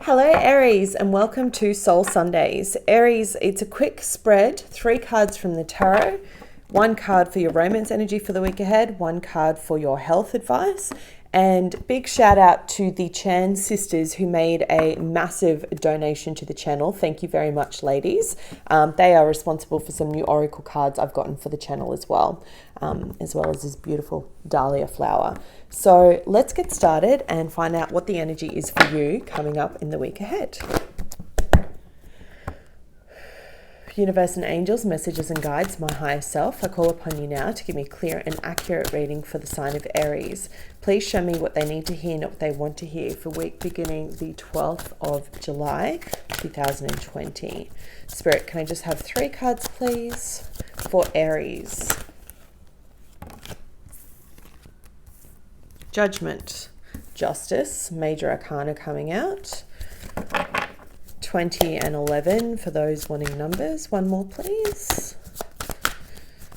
Hello Aries, and welcome to Soul Sundays. Aries, it's a quick spread, 3 cards from the tarot, 1 card for your romance energy for the week ahead, 1 card for your health advice, and big shout out to the Chan sisters who made a massive donation to the channel. Thank you very much, ladies. They are responsible for some new oracle cards I've gotten for the channel as well as this beautiful dahlia flower. So let's get started and find out what the energy is for you coming up in the week ahead. Universe and angels, messages and guides, my higher self, I call upon you now to give me clear and accurate reading for the sign of Aries. Please show me what they need to hear, not what they want to hear, for week beginning the 12th of July, 2020. Spirit, can I just have 3 cards, please, for Aries? Judgment, Justice, Major Arcana coming out. 20 and 11 for those wanting numbers. 1 more, please.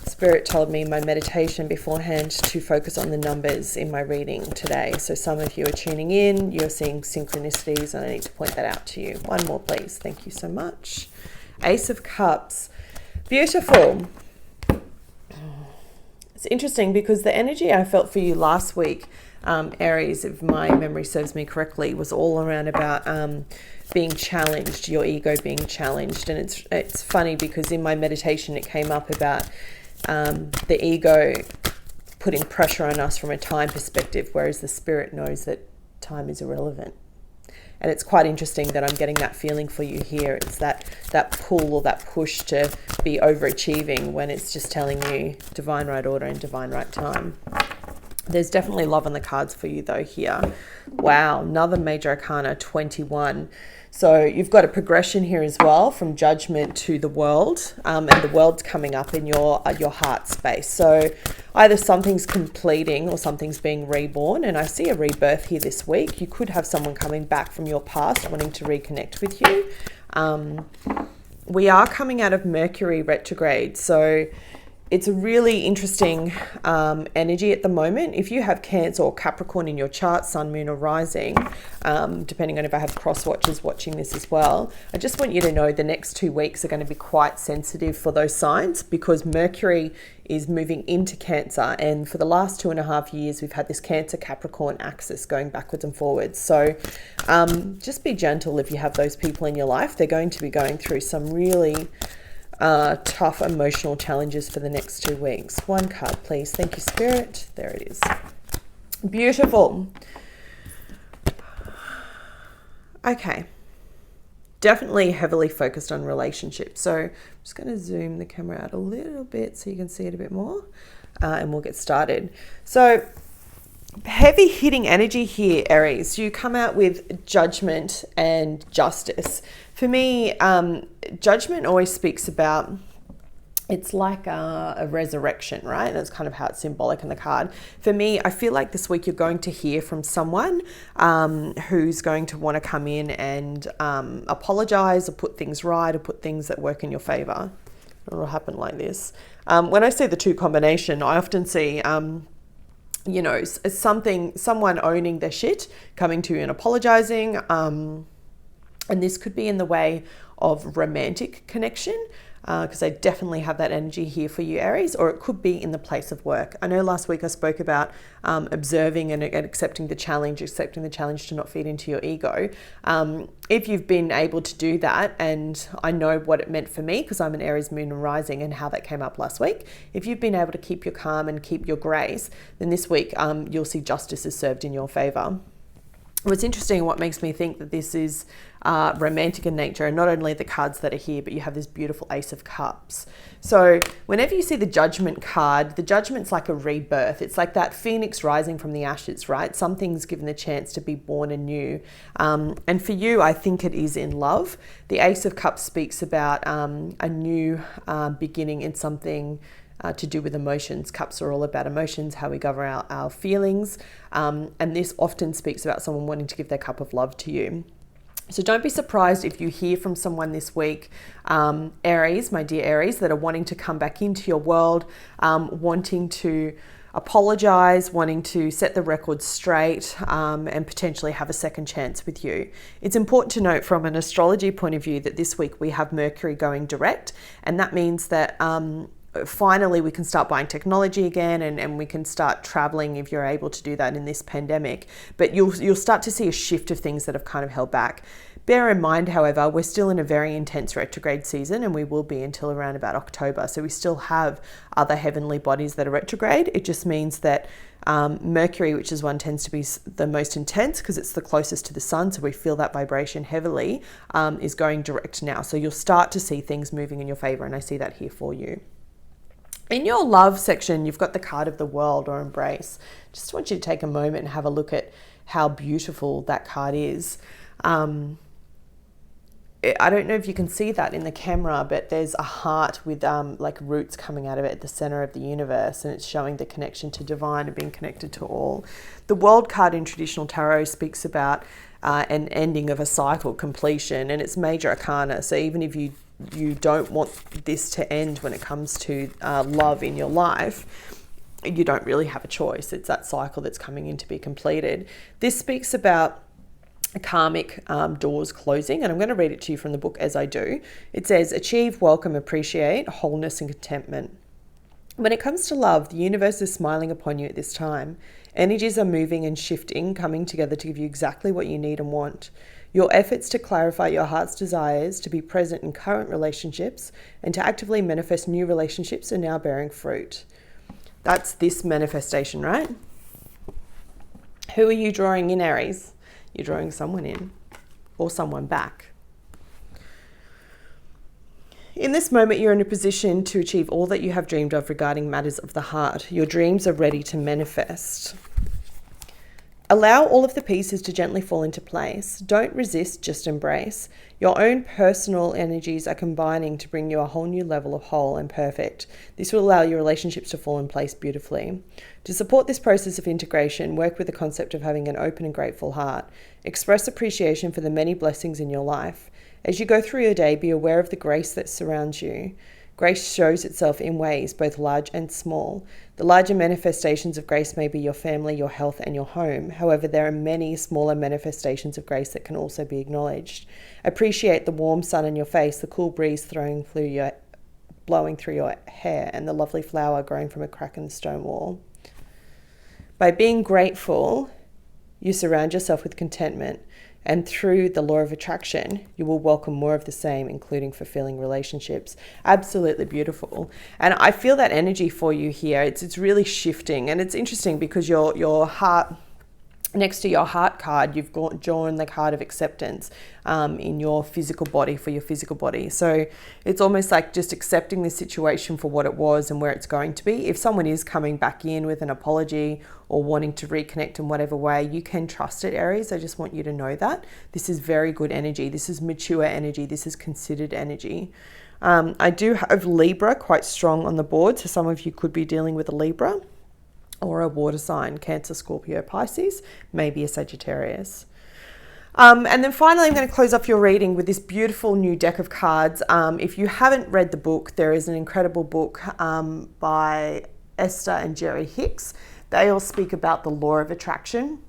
Spirit told me in my meditation beforehand to focus on the numbers in my reading today. So some of you are tuning in, you're seeing synchronicities, and I need to point that out to you. 1 more, please. Thank you so much. Ace of Cups. Beautiful. It's interesting because the energy I felt for you last week, Aries, if my memory serves me correctly, was all around about being challenged, your ego being challenged. And it's funny because in my meditation it came up about the ego putting pressure on us from a time perspective, whereas the spirit knows that time is irrelevant. And it's quite interesting that I'm getting that feeling for you here. It's that pull or that push to be overachieving when it's just telling you divine right order and divine right time. There's definitely love on the cards for you though here. Wow, another Major Arcana, 21. So you've got a progression here as well from judgment to the world, and the world's coming up in your heart space. So either something's completing or something's being reborn, and I see a rebirth here this week. You could have someone coming back from your past wanting to reconnect with you. We are coming out of Mercury retrograde, so it's a really interesting energy at the moment. If you have Cancer or Capricorn in your chart, Sun, Moon or Rising, depending on if I have cross watchers watching this as well, I just want you to know the next 2 weeks are going to be quite sensitive for those signs because Mercury is moving into Cancer, and for the last 2.5 years we've had this Cancer Capricorn axis going backwards and forwards. So just be gentle if you have those people in your life. They're going to be going through some really tough emotional challenges for the next 2 weeks. 1 card, please. Thank you, Spirit. There it is. Beautiful. Okay. Definitely heavily focused on relationships. So I'm just going to zoom the camera out a little bit so you can see it a bit more, and we'll get started. So heavy hitting energy here, Aries. You come out with judgment and justice. For me, judgment always speaks about, it's like a resurrection, right? That's kind of how it's symbolic in the card. For me, I feel like this week you're going to hear from someone who's going to want to come in and apologize or put things right or put things that work in your favor. It'll happen like this. When I see the 2 combination, I often see someone owning their shit, coming to you and apologizing. And this could be in the way of romantic connection, because I definitely have that energy here for you, Aries, or it could be in the place of work. I know last week I spoke about observing and accepting the challenge to not feed into your ego. If you've been able to do that, and I know what it meant for me because I'm an Aries moon and rising and how that came up last week, if you've been able to keep your calm and keep your grace, then this week you'll see justice is served in your favor. What's interesting, what makes me think that this is romantic in nature, and not only the cards that are here, but you have this beautiful Ace of Cups. So whenever you see the Judgment card, the Judgment's like a rebirth. It's like that phoenix rising from the ashes, right? Something's given the chance to be born anew. And for you, I think it is in love. The Ace of Cups speaks about a new beginning in something to do with emotions. Cups are all about emotions, how we govern our feelings. And this often speaks about someone wanting to give their cup of love to you. So don't be surprised if you hear from someone this week, Aries, my dear Aries, that are wanting to come back into your world, wanting to apologize, wanting to set the record straight, and potentially have a second chance with you. It's important to note from an astrology point of view that this week we have Mercury going direct, and that means that finally we can start buying technology again, and we can start traveling if you're able to do that in this pandemic. But you'll start to see a shift of things that have kind of held back. Bear in mind, however, we're still in a very intense retrograde season, and we will be until around about October. So we still have other heavenly bodies that are retrograde. It just means that Mercury, which is one tends to be the most intense because it's the closest to the sun, so we feel that vibration heavily, is going direct now. So you'll start to see things moving in your favor, and I see that here for you. In your love section, you've got the card of the World or Embrace. Just want you to take a moment and have a look at how beautiful that card is. I don't know if you can see that in the camera, but there's a heart with like roots coming out of it at the center of the universe, and it's showing the connection to divine and being connected to all. The World card in traditional tarot speaks about an ending of a cycle, completion, and it's major arcana. So even if you don't want this to end when it comes to love in your life, you don't really have a choice. It's that cycle that's coming in to be completed. This speaks about karmic doors closing, and I'm going to read it to you from the book as I do. It says, achieve, welcome, appreciate, wholeness and contentment. When it comes to love, the universe is smiling upon you at this time. Energies are moving and shifting, coming together to give you exactly what you need and want. Your efforts to clarify your heart's desires, to be present in current relationships, and to actively manifest new relationships are now bearing fruit. That's this manifestation, right? Who are you drawing in, Aries? You're drawing someone in or someone back. In this moment, you're in a position to achieve all that you have dreamed of regarding matters of the heart. Your dreams are ready to manifest. Allow all of the pieces to gently fall into place. Don't resist, just embrace. Your own personal energies are combining to bring you a whole new level of whole and perfect. This will allow your relationships to fall in place beautifully. To support this process of integration, work with the concept of having an open and grateful heart. Express appreciation for the many blessings in your life. As you go through your day, be aware of the grace that surrounds you. Grace shows itself in ways both large and small. The larger manifestations of grace may be your family, your health, and your home. However, there are many smaller manifestations of grace that can also be acknowledged. Appreciate the warm sun on your face, the cool breeze blowing through your hair, and the lovely flower growing from a crack in the stone wall. By being grateful, you surround yourself with contentment. And through the law of attraction, you will welcome more of the same, including fulfilling relationships. Absolutely beautiful. And I feel that energy for you here. It's really shifting. And it's interesting because your heart, next to your heart card, you've drawn the card of acceptance in your physical body, for your physical body. So it's almost like just accepting the situation for what it was and where it's going to be. If someone is coming back in with an apology or wanting to reconnect in whatever way, you can trust it, Aries. I just want you to know that. This is very good energy. This is mature energy. This is considered energy. I do have Libra quite strong on the board. So some of you could be dealing with a Libra or a water sign, Cancer, Scorpio, Pisces, maybe a Sagittarius. And then finally, I'm going to close off your reading with this beautiful new deck of cards. If you haven't read the book, there is an incredible book by Esther and Jerry Hicks. They all speak about the law of attraction.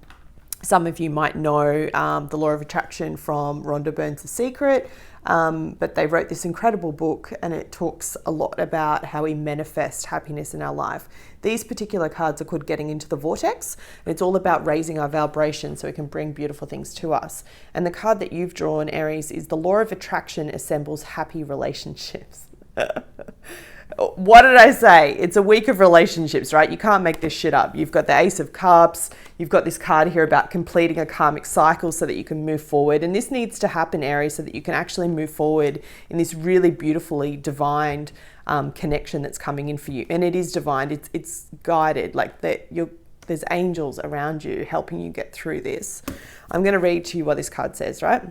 Some of you might know the law of attraction from Rhonda Byrne's The Secret, but they wrote this incredible book, and it talks a lot about how we manifest happiness in our life. These particular cards are called Getting into the Vortex, and it's all about raising our vibration so we can bring beautiful things to us. And the card that you've drawn, Aries, is the law of attraction assembles happy relationships. What did I say? It's a week of relationships, right? You can't make this shit up. You've got the Ace of Cups. You've got this card here about completing a karmic cycle so that you can move forward. And this needs to happen, Aries, so that you can actually move forward in this really beautifully divined connection that's coming in for you. And it is divine. It's guided. Like there's angels around you helping you get through this. I'm going to read to you what this card says, right?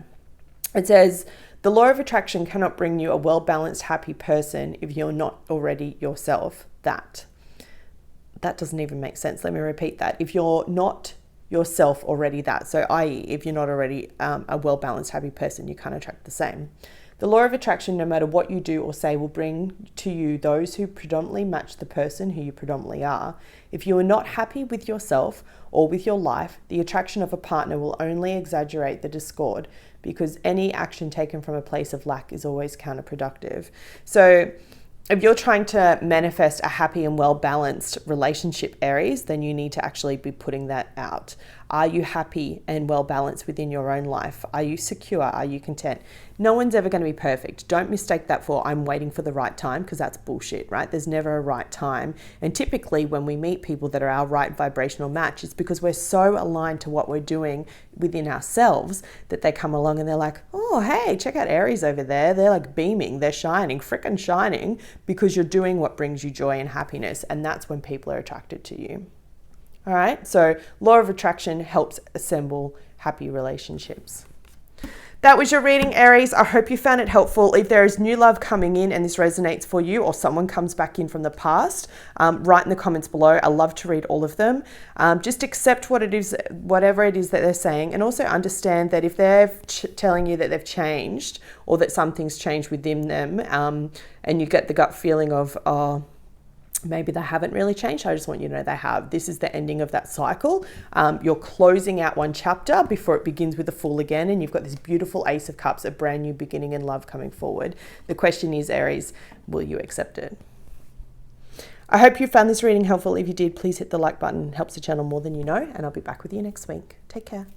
It says, the law of attraction cannot bring you a well-balanced, happy person if you're not already yourself. That doesn't even make sense. Let me repeat that. If you're not yourself already that, so i.e. if you're not already a well-balanced, happy person, you can't attract the same. The law of attraction, no matter what you do or say, will bring to you those who predominantly match the person who you predominantly are. If you are not happy with yourself or with your life, the attraction of a partner will only exaggerate the discord, because any action taken from a place of lack is always counterproductive. So if you're trying to manifest a happy and well-balanced relationship, Aries, then you need to actually be putting that out. Are you happy and well-balanced within your own life? Are you secure? Are you content? No one's ever going to be perfect. Don't mistake that for I'm waiting for the right time, because that's bullshit, right? There's never a right time. And typically when we meet people that are our right vibrational match, it's because we're so aligned to what we're doing within ourselves that they come along and they're like, oh, hey, check out Aries over there. They're like beaming, they're shining, freaking shining, because you're doing what brings you joy and happiness. And that's when people are attracted to you. All right, so law of attraction helps assemble happy relationships. That was your reading, Aries. I hope you found it helpful. If there is new love coming in and this resonates for you, or someone comes back in from the past, write in the comments below. I love to read all of them. Just accept what it is, whatever it is that they're saying, and also understand that if they're telling you that they've changed, or that something's changed within them, and you get the gut feeling of, oh, maybe they haven't really changed, I just want you to know they have. This is the ending of that cycle. You're closing out one chapter before it begins with the Fool again, and you've got this beautiful Ace of Cups, a brand new beginning in love coming forward. The question is, Aries, will you accept it? I hope you found this reading helpful. If you did, please hit the like button. It helps the channel more than you know, and I'll be back with you next week. Take care.